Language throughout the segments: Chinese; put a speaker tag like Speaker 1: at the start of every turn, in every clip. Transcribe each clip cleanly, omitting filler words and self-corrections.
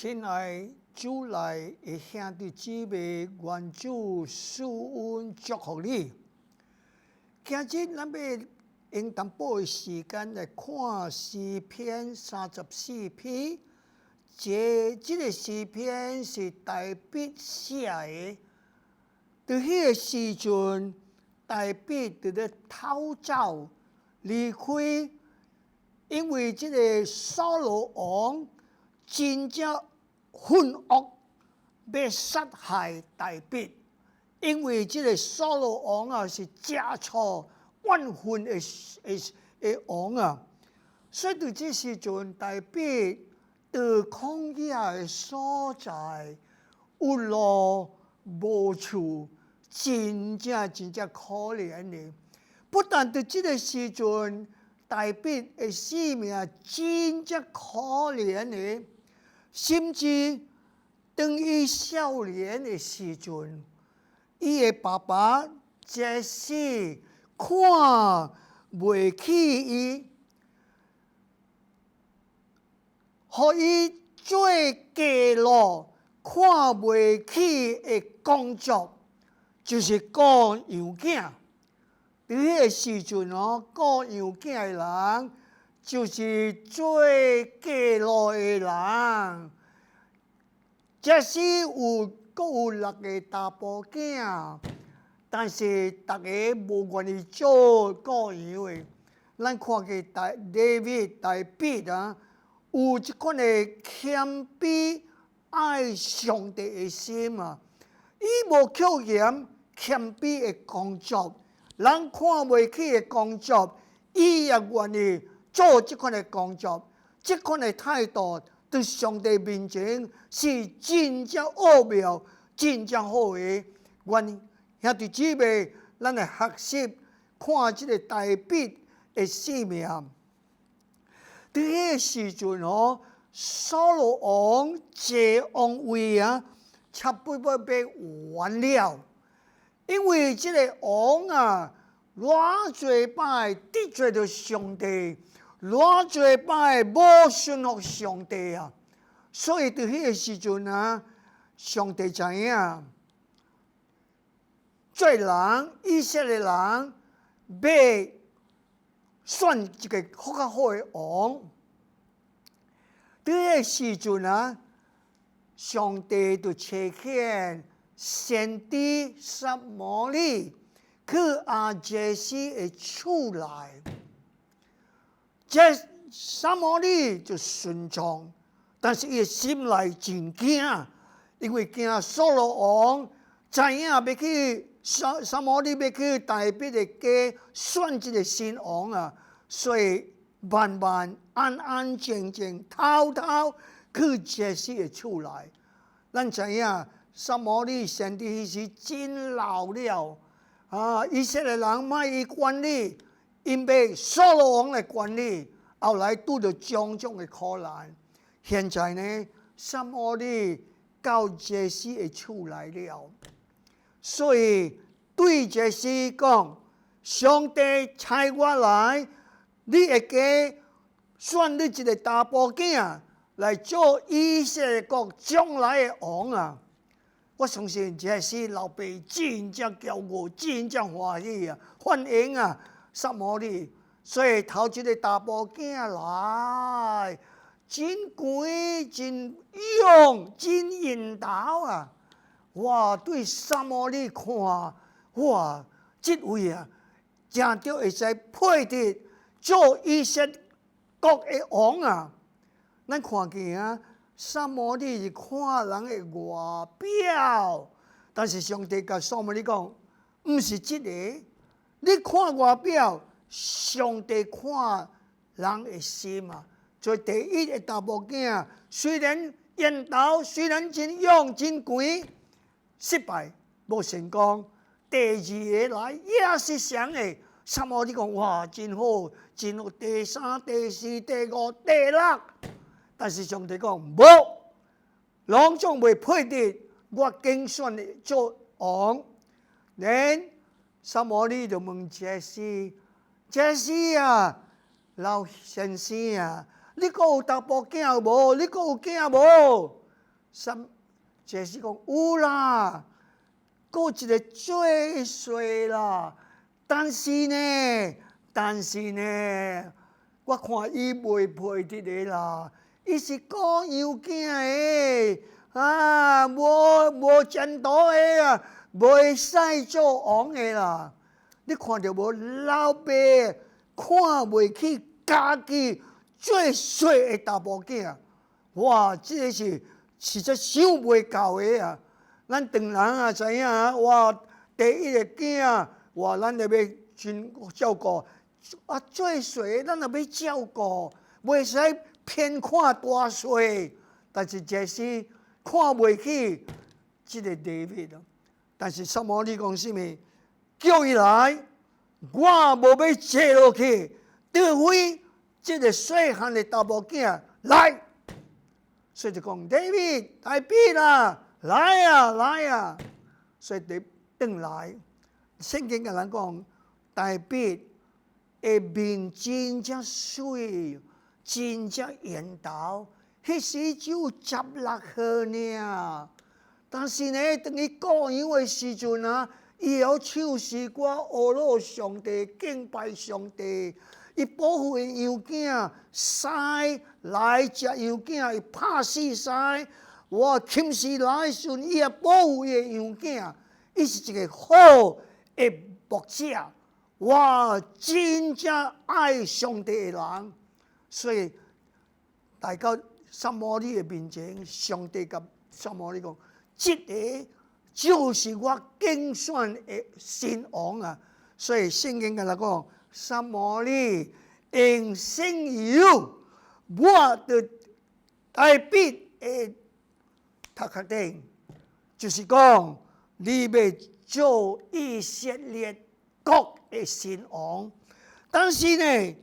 Speaker 1: 親愛主內的兄弟姊妹，願主賜恩祝福你。今日咱要用淡薄的時間來看詩篇34篇。這個詩篇是大衛寫的。在迄個時陣，大衛在咧逃走離開，因為這個掃羅王真正憤惡，要殺害大衛。因為這個掃羅王啊是家錯萬分的王啊，所以在這時陣，大衛在曠野的所在，有路無處，真正可憐的。不但在這個時陣，大衛的性命真正可憐的，甚至當伊少年的時陣，伊的爸爸這是看袂起伊，予伊做家奴，看袂起的工作，就是雇羊囝。在迄個時陣雇羊囝的人就是做家奴的人。這時還有6個查甫囝，但是大家無願意做雇羊的。咱看見大衛啊，有這款的謙卑愛上帝的心啊，伊無刻嫌謙卑的工作，人看袂起的工作，伊也願意做這款的工作。這款的態度在上帝面前是真正奧妙、真正好的。願兄弟姊妹，咱來學習看這個大衛的性命。在迄個時陣掃羅王坐王位啊，差不多要完了。因為這個王啊，偌濟擺得罪了上帝，偌濟擺無順服上帝啊，所以在迄個時陣啊，上帝知影，做人以色列人要選一個較好的王。在迄個時陣啊，上帝就差遣先知撒母耳去亞傑西的厝內，這撒母耳就順從，但是伊的心內真驚，因為驚掃羅王知影要去撒母耳要去大衛的家選這個新王啊，所以慢慢安安靜靜偷偷去傑西的厝內。咱知影撒母耳先知迄時真老了啊！以色列人賣伊管理，因被掃羅王來管理，後來拄着種種的苦難。現在呢，撒母耳到傑西的厝來了，所以對傑西講：上帝差我來，你會加選你一個查甫囝來做以色列國將來的王啊！我相信這是老爸真正驕傲，真正歡喜啊，歡迎啊，撒母耳。所以頭一個查甫囝來，真乖，真勇，真引導啊！哇，對撒母耳看，哇，這位啊，真著會使配得做以色列國的王啊！咱看見啊，撒母耳是看人的外表，但是上帝甲撒母耳講，唔是這個。你看外表，上帝看人的心啊。所以第一個查某囝，雖然引導，雖然真勇真乖，失敗無成功。第二個來也是相的，撒母耳講哇，真好，真好。第三、第四、第五、第六。但是上帝講無，攏總袂配得我競選做王。然撒母耳就問傑西啊，老先生啊，你還有查甫囝無？你還有囝無？這是講有啦，過一個最衰啦。但是呢，我看伊袂配得的啦。伊是講有囝的，無前途的啊，袂使做王的啦。你看到無？老爸看袂起家己最衰的查某囝，哇！這個是實在想袂到的啊！咱當人啊知影啊，哇！第一個囝，哇！咱就要真照顧啊，最衰的咱就要照顧，袂使偏看大衰。但是這是看袂起這個地位咯。但是撒母耳講什麼？叫伊來，我無要坐落去，除非這個細漢的查某囝來。所以就講大衛啊，來啊！所以就轉來。聖經嘅人講，大衛嘅面真正水，真正緣投，迄時只有16歲爾。但是呢，當伊過洋嘅時陣啊，伊要唱詩歌，阿羅上帝，敬拜上帝。伊保護嘅羊囝，獅來食羊囝，伊拍死獅。我침時來時陣，伊也保護嘅羊囝。伊是一個好嘅牧者，我真正愛上帝嘅人。所以大家撒母耳嘅面前，上帝甲撒母耳講：這個就是我競選嘅新王啊！所以聖經甲咱講。撒母耳應聲搖，我的大衛嘅頭殼頂，就是講你要做以色列國嘅新王。但是呢，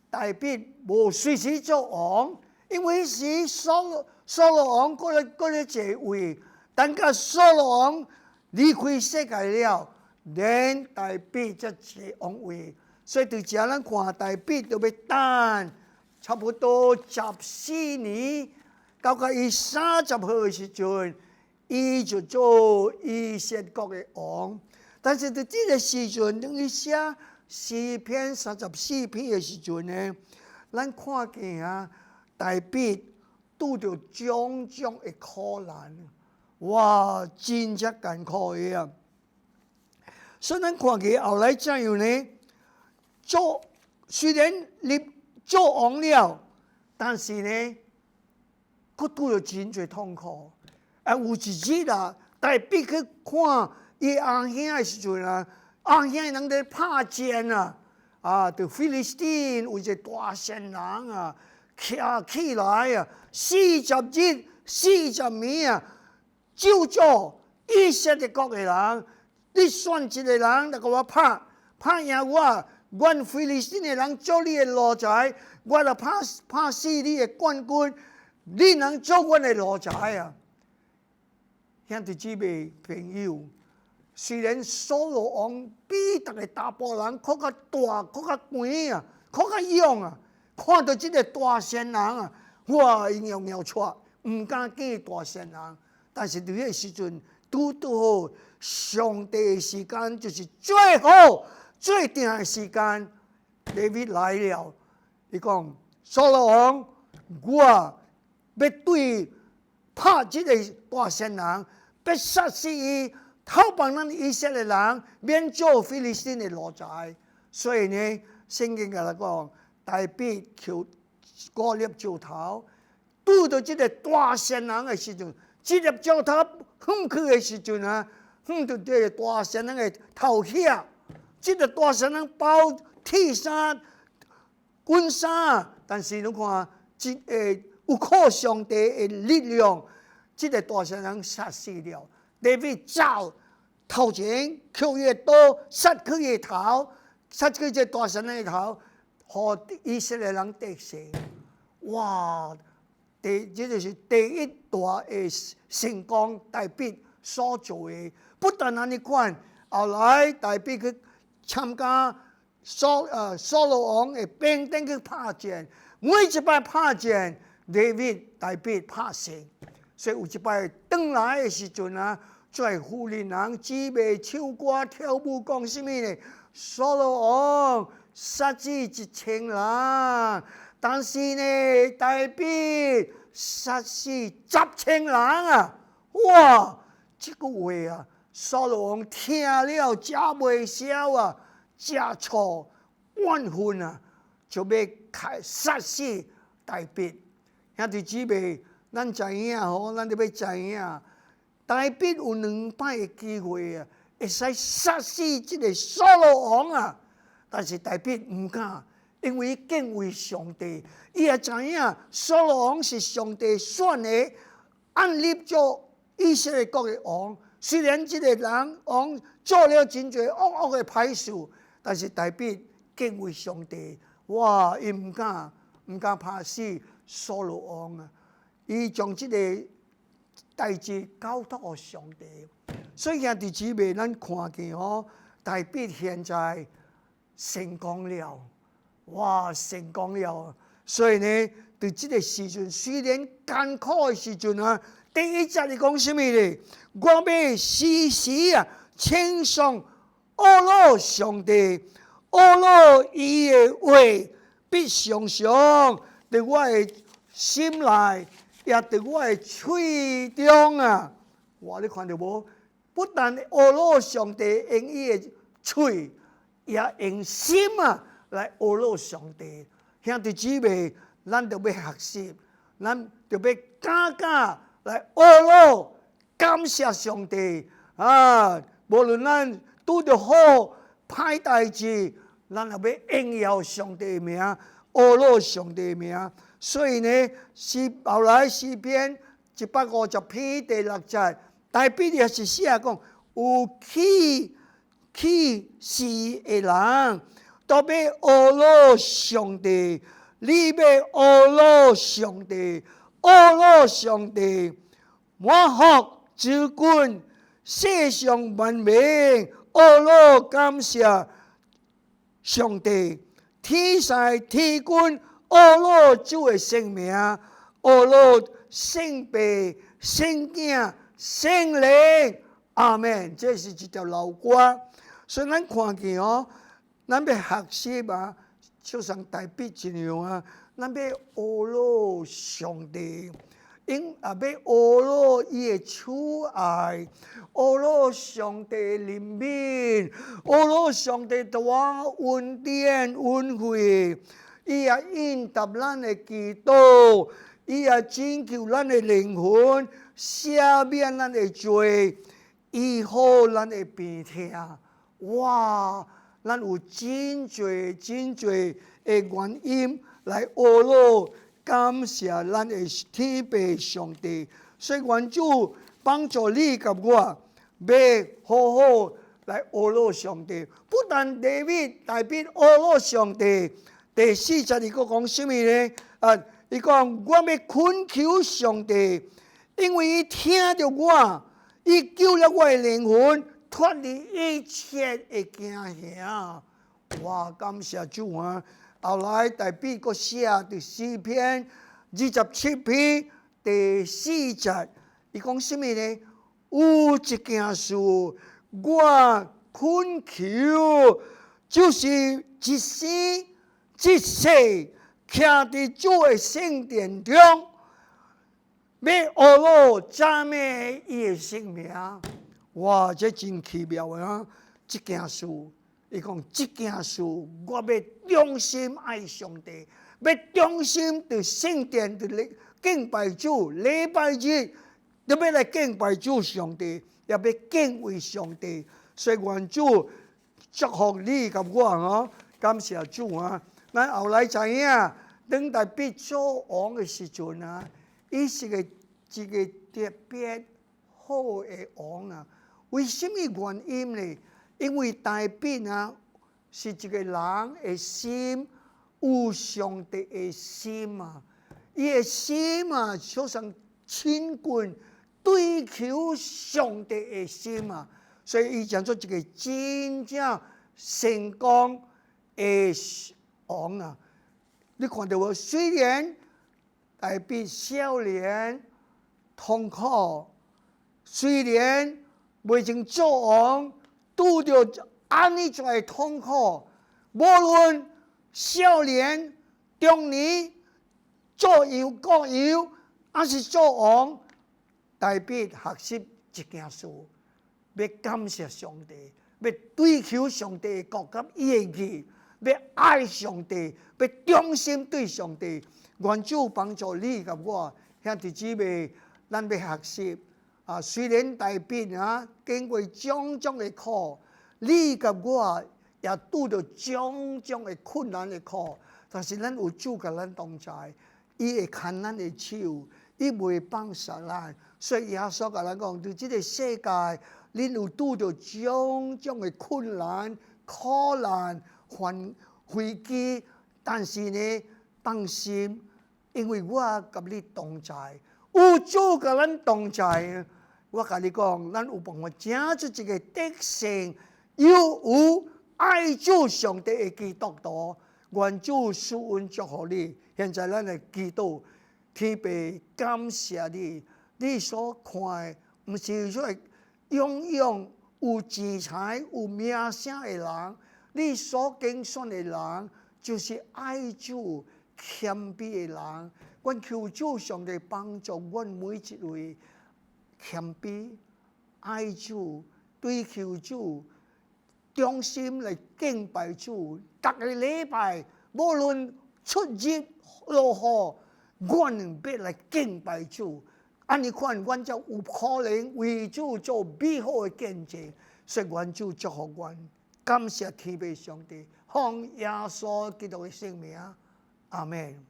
Speaker 1: 大衛無隨時做王，因為是掃羅王過嚟這位，等到掃羅王離開世界了，連大衛才坐王位。所以對這咱看大衛就要等差不多14年，到伊30歲嘅時陣，伊就做以色列國嘅王。但是在這個時陣，當伊寫詩篇34篇嘅時陣呢，咱看見啊，大衛拄到種種嘅苦難，哇，真正艱苦嘅啊！所以咱看見後來怎樣呢？雖然你做王了，但是呢，佢拄到真濟痛苦。有一日啊，大衛去看伊阿兄嘅時陣啊，阿兄人在拍戰啊，對菲利士丁有一個大仙人啊，起來啊，40日40暝啊，就做以色列國嘅人，你選一個人來甲我拍贏我。阮菲利士丁嘅人做你嘅奴才，我就拍死你嘅冠軍，你能做阮嘅奴才啊！兄弟姊妹朋友，雖然掃羅王比逐個查甫人較大、較懸啊、較勇啊，看到這個大仙人啊，哇，因用尿出，唔敢見大仙人。但是對迄個時陣，拄好上帝嘅時間就是最好。最定嘅時間，大衛來了。你講掃羅王，我要對拍這個大仙人，要殺死伊，討幫咱以色列人免做菲利士丁嘅奴才。所以呢，聖經甲咱講，大衛求高立石頭，拄到這個大仙人嘅時陣，這粒石頭放去嘅時陣啊，放到這個大仙人嘅頭殼。這個大仙人包鐵衫、軍衫，但是你看，有靠上帝嘅力量，這個大仙人殺死了。大衛走頭前，扣伊刀，殺佢嘅頭，殺佢隻大仙人嘅頭，和以色列人得勝。哇！這就是第一大嘅成功，大衛所做嘅。不但係你看，後來大衛佢參加掃羅王嘅兵丁去拍戰，每一擺拍戰，大衛拍勝。所以有一擺轉來的時陣啊，在婦人人姊妹唱歌跳舞講什麼呢？所羅王殺死1000人，但是呢，大衛殺死10,000人啊！哇！這個話啊，所羅王聽了真袂消啊，真錯萬分啊，就要開殺死大衛。兄弟姊妹，咱知影吼，咱就要知影，大衛有2擺的機會啊，會使殺死這個所羅王啊，但是大衛唔敢。因為伊敬畏上帝，伊也知影所羅王是上帝選的，按立做以色列國的王。雖然這個人王做了真多惡的歹事，但是大衛敬畏上帝，哇！伊唔敢拍死所羅王啊！伊將這個代志交託給上帝。所以兄弟姊妹，咱看見哦，大衛現在成功了。哇！成功了，所以呢，在這個時陣，雖然艱苦的時陣啊，第1節你講什麼呢？我要時時啊稱頌俄羅上帝，俄羅伊的話必常常在我的心內，也在我的嘴中啊！哇！你看到無？不但俄羅上帝用伊的嘴，也用心啊！來俄羅上帝，兄弟姊妹，咱就要學習，咱就要敢來俄羅感謝上帝啊！無論咱拄着好歹代志，咱也要榮耀上帝的名，俄羅上帝的名。所以呢，後來詩篇150篇第6節，大衛也是寫講有起誓的人。都要俄羅上帝，你要俄羅上帝，俄羅上帝，滿福之君，世上萬民，俄羅感謝上帝，天使天君，俄羅主的聖名，俄羅聖父、聖子、聖靈，阿們。這是一條老歌，所以咱看見哦。咱要學習啊，就像大衛一樣啊，咱要俄羅上帝，因也要俄羅伊的慈愛，俄羅上帝的憐憫，俄羅上帝大恩典恩惠，伊也應答咱的祈禱，伊也拯救咱的靈魂，赦免咱的罪，醫好咱的病痛，哇！咱有真濟的原因來俄羅感謝咱的天父上帝，所以願主幫助你及我，要好好來俄羅上帝。不但大衛俄羅上帝，第4節伊講什麼呢？伊講我要懇求上帝，因為伊聽着我，伊救了我的靈魂。脫離一切的驚嚇，哇！感謝主啊！後來大衛佫寫第詩篇27篇第4節，伊講什麼呢？有一件事我懇求，就是一生一世徛佇主的聖殿中，要俄羅讚美伊的聖名。哇！這真奇妙啊！這件事，伊講這件事，我要忠心愛上帝，要忠心在聖殿的敬拜主，禮拜日都要來敬拜主上帝，也要敬畏上帝。所以願主祝福你及我哦，感謝主啊！咱後來知影，當大衛做王的時陣啊，伊是一個特別好的王啊！為什麼原因呢？因為大衛啊，是一個人的心有上帝的心啊，伊的心啊，就像親近追求上帝的心啊，所以伊講做一個真正成功的王啊！你看到無？雖然大衛少年痛苦，雖然未曾做王，拄着安尼種嘅痛苦，無論少年、中年、做油國油，還是做王，大必學習一件事，要感謝上帝，要追求上帝嘅國甲伊嘅義，要愛上帝，要忠心對上帝。願主幫助你甲我，兄弟姊妹，咱要學習。雖然大必經過種種嘅苦，你甲我也拄到種種嘅困難嘅苦，但是咱有主甲咱同在，伊會牽咱嘅手，伊袂放下咱。所以耶穌甲咱講，在這個世界，恁有拄到種種嘅困難、苦難、危機，但是呢，放心，因為我甲你同在，有主甲咱同在。我甲你講，咱有辦法整出一個德性，又有愛主上帝嘅基督徒。願主賜恩祝福你。現在咱來祈禱，天父感謝你，你所看的唔是說擁有錢財、有名聲嘅人，你所揀選嘅人就是愛主謙卑嘅人。願求主上帝幫助阮每一位。謙卑、愛主、追求主、忠心來敬拜主。逐個禮拜，無論出日落雨，阮必來敬拜主。安尼款，阮才有可能為主做美好嘅見證。所以願主祝福阮，感謝天父上帝，奉耶穌基督嘅聖名，阿門。